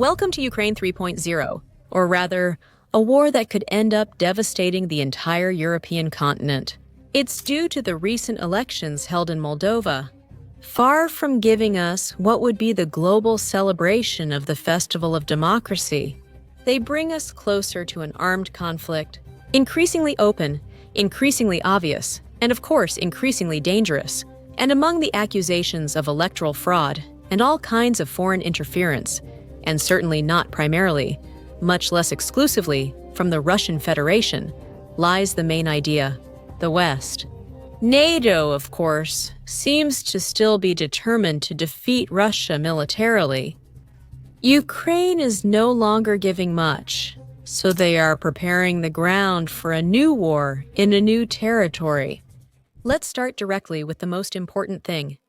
Welcome to Ukraine 3.0, or rather, a war that could end up devastating the entire European continent. It's due to the recent elections held in Moldova. Far from giving us what would be the global celebration of the Festival of Democracy, they bring us closer to an armed conflict, increasingly open, increasingly obvious, and of course increasingly dangerous. And among the accusations of electoral fraud and all kinds of foreign interference, and certainly not primarily, much less exclusively, from the Russian Federation, lies the main idea: the West. NATO, of course, seems to still be determined to defeat Russia militarily. Ukraine is no longer giving much, so they are preparing the ground for a new war in a new territory. Let's start directly with the most important thing.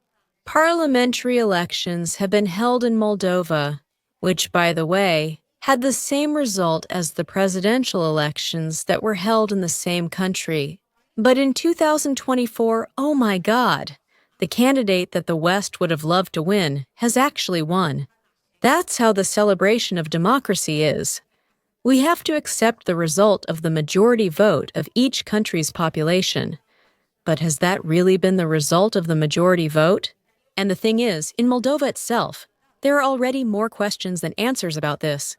Parliamentary elections have been held in Moldova, which, by the way, had the same result as the presidential elections that were held in the same country. But in 2024, oh my God, the candidate that the West would have loved to win has actually won. That's how the celebration of democracy is. We have to accept the result of the majority vote of each country's population. But has that really been the result of the majority vote? And the thing is, in Moldova itself, there are already more questions than answers about this.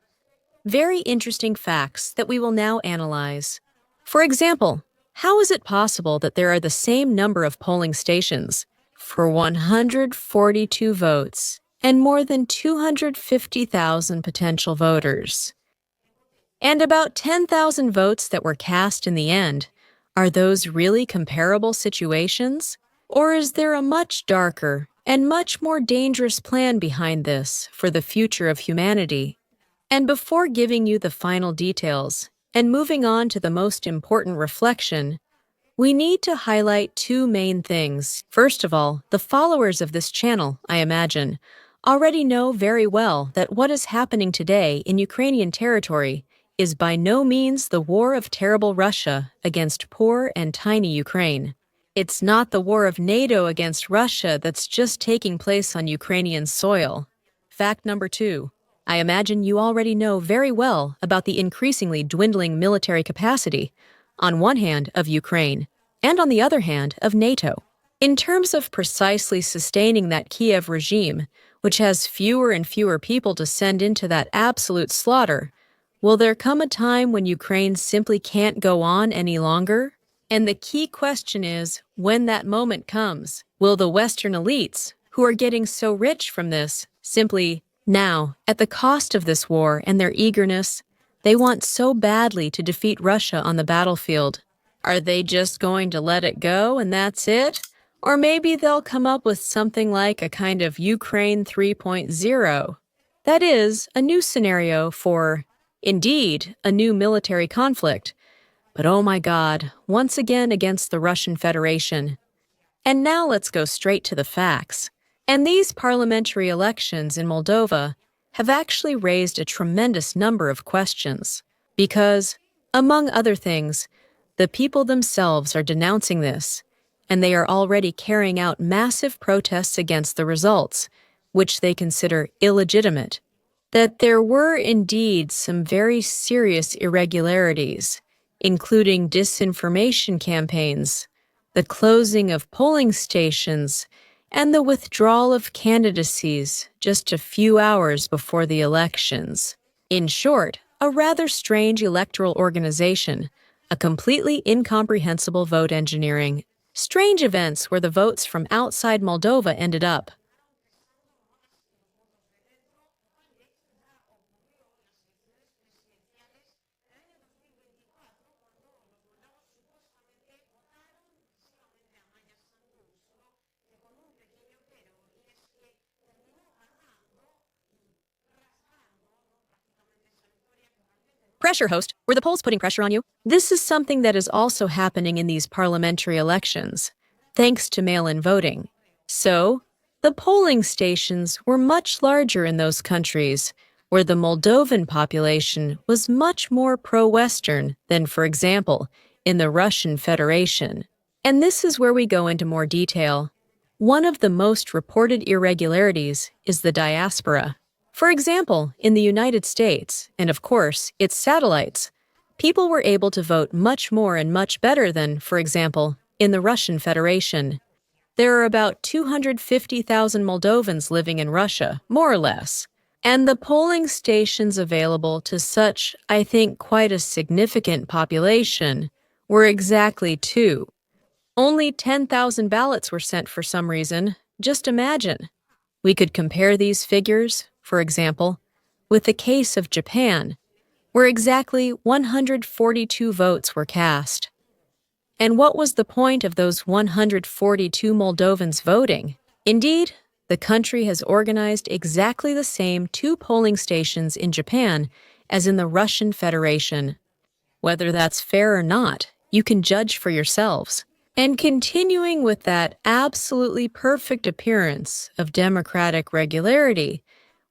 Very interesting facts that we will now analyze. For example, how is it possible that there are the same number of polling stations for 142 votes and more than 250,000 potential voters? And about 10,000 votes that were cast in the end? Are those really comparable situations? Or is there a much darker and much more dangerous plan behind this for the future of humanity? And before giving you the final details and moving on to the most important reflection, we need to highlight two main things. First of all, the followers of this channel, I imagine, already know very well that what is happening today in Ukrainian territory is by no means the war of terrible Russia against poor and tiny Ukraine. It's not the war of NATO against Russia that's just taking place on Ukrainian soil. Fact number two, I imagine you already know very well about the increasingly dwindling military capacity, on one hand of Ukraine, and on the other hand of NATO. In terms of precisely sustaining that Kiev regime, which has fewer and fewer people to send into that absolute slaughter, will there come a time when Ukraine simply can't go on any longer? And the key question is, when that moment comes, will the Western elites, who are getting so rich from this, simply, now, at the cost of this war and their eagerness, they want so badly to defeat Russia on the battlefield, are they just going to let it go and that's it? Or maybe they'll come up with something like a kind of Ukraine 3.0. That is, a new scenario for, indeed, a new military conflict. But oh my God, once again against the Russian Federation. And now let's go straight to the facts. And these parliamentary elections in Moldova have actually raised a tremendous number of questions. Because, among other things, the people themselves are denouncing this, and they are already carrying out massive protests against the results, which they consider illegitimate. That there were indeed some very serious irregularities, including disinformation campaigns, the closing of polling stations, and the withdrawal of candidacies just a few hours before the elections. In short, a rather strange electoral organization, a completely incomprehensible vote engineering, strange events where the votes from outside Moldova ended up. Pressure, host. Were the polls putting pressure on you? This is something that is also happening in these parliamentary elections, thanks to mail-in voting. So, the polling stations were much larger in those countries, where the Moldovan population was much more pro-Western than, for example, in the Russian Federation. And this is where we go into more detail. One of the most reported irregularities is the diaspora. For example, in the United States, and of course, its satellites, people were able to vote much more and much better than, for example, in the Russian Federation. There are about 250,000 Moldovans living in Russia, more or less. And the polling stations available to such, I think, quite a significant population were exactly two. Only 10,000 ballots were sent for some reason. Just imagine. We could compare these figures, for example, with the case of Japan, where exactly 142 votes were cast. And what was the point of those 142 Moldovans voting? Indeed, the country has organized exactly the same two polling stations in Japan as in the Russian Federation. Whether that's fair or not, you can judge for yourselves. And continuing with that absolutely perfect appearance of democratic regularity,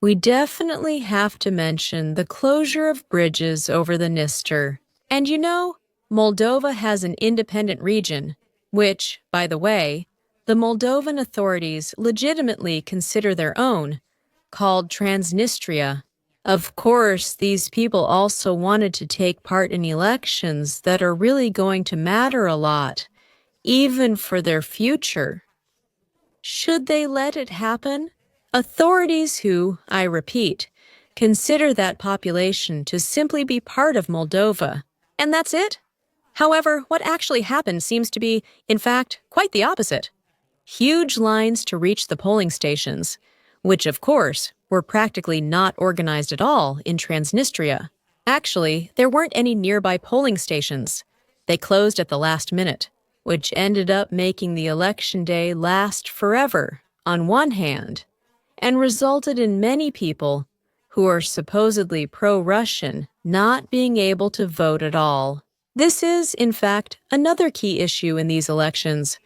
we definitely have to mention the closure of bridges over the Dniester. And you know, Moldova has an independent region, which, by the way, the Moldovan authorities legitimately consider their own, called Transnistria. Of course, these people also wanted to take part in elections that are really going to matter a lot, even for their future. Should they let it happen? Authorities who, I repeat, consider that population to simply be part of Moldova. And that's it? However, what actually happened seems to be, in fact, quite the opposite. Huge lines to reach the polling stations, which, of course, were practically not organized at all in Transnistria. Actually, there weren't any nearby polling stations. They closed at the last minute, which ended up making the election day last forever, on one hand, and resulted in many people who are supposedly pro-Russian not being able to vote at all. This is, in fact, another key issue in these elections,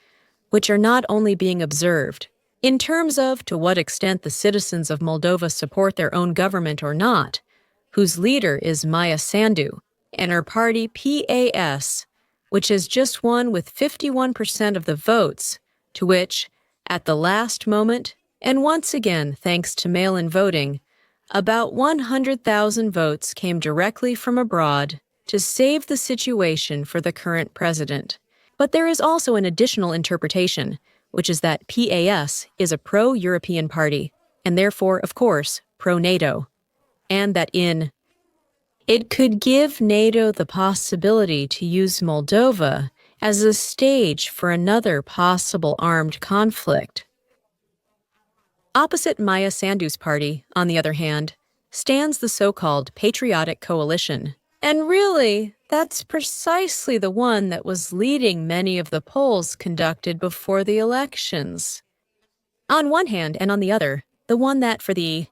which are not only being observed, in terms of to what extent the citizens of Moldova support their own government or not, whose leader is Maia Sandu, and her party PAS, which has just won with 51% of the votes, to which, at the last moment, and once again thanks to mail-in voting, about 100,000 votes came directly from abroad to save the situation for the current president. But there is also an additional interpretation, which is that PAS is a pro-European party, and therefore, of course, pro-NATO, and that it could give NATO the possibility to use Moldova as a stage for another possible armed conflict. Opposite Maia Sandu's party, on the other hand, stands the so-called Patriotic Coalition. And really, that's precisely the one that was leading many of the polls conducted before the elections. On one hand and on the other, the one that they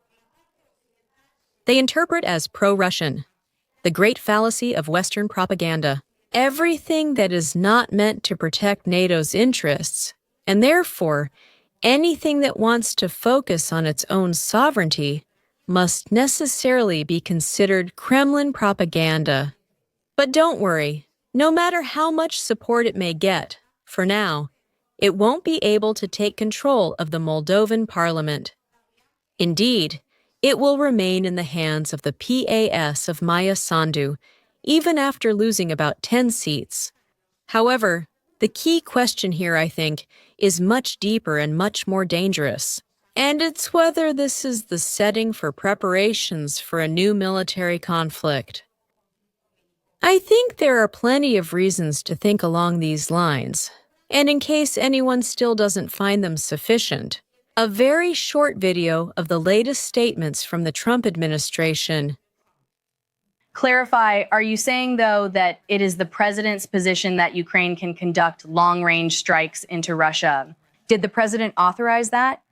interpret as pro-Russian, the great fallacy of Western propaganda. Everything that is not meant to protect NATO's interests, and therefore, anything that wants to focus on its own sovereignty, must necessarily be considered Kremlin propaganda. But don't worry, no matter how much support it may get, for now, it won't be able to take control of the Moldovan parliament. Indeed, it will remain in the hands of the PAS of Maia Sandu, even after losing about 10 seats. However, the key question here, I think, is much deeper and much more dangerous. And it's whether this is the setting for preparations for a new military conflict. I think there are plenty of reasons to think along these lines, and in case anyone still doesn't find them sufficient, a very short video of the latest statements from the Trump administration. Clarify, are you saying, though, that it is the president's position that Ukraine can conduct long-range strikes into Russia? Did the president authorize that?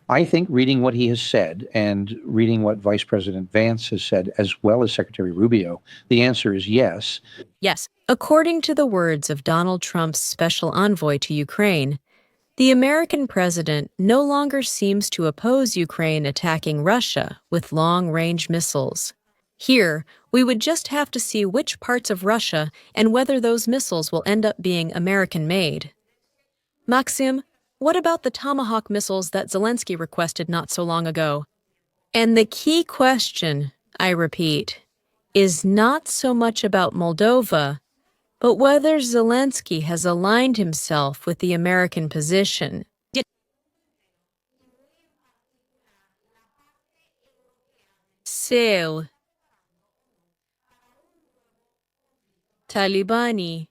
I think reading what he has said and reading what Vice President Vance has said, as well as Secretary Rubio, the answer is yes. Yes, according to the words of Donald Trump's special envoy to Ukraine, the American president no longer seems to oppose Ukraine attacking Russia with long-range missiles. Here, we would just have to see which parts of Russia and whether those missiles will end up being American-made. Maxim, what about the Tomahawk missiles that Zelensky requested not so long ago? And the key question, I repeat, is not so much about Moldova, but whether Zelensky has aligned himself with the American position. Seu Talibani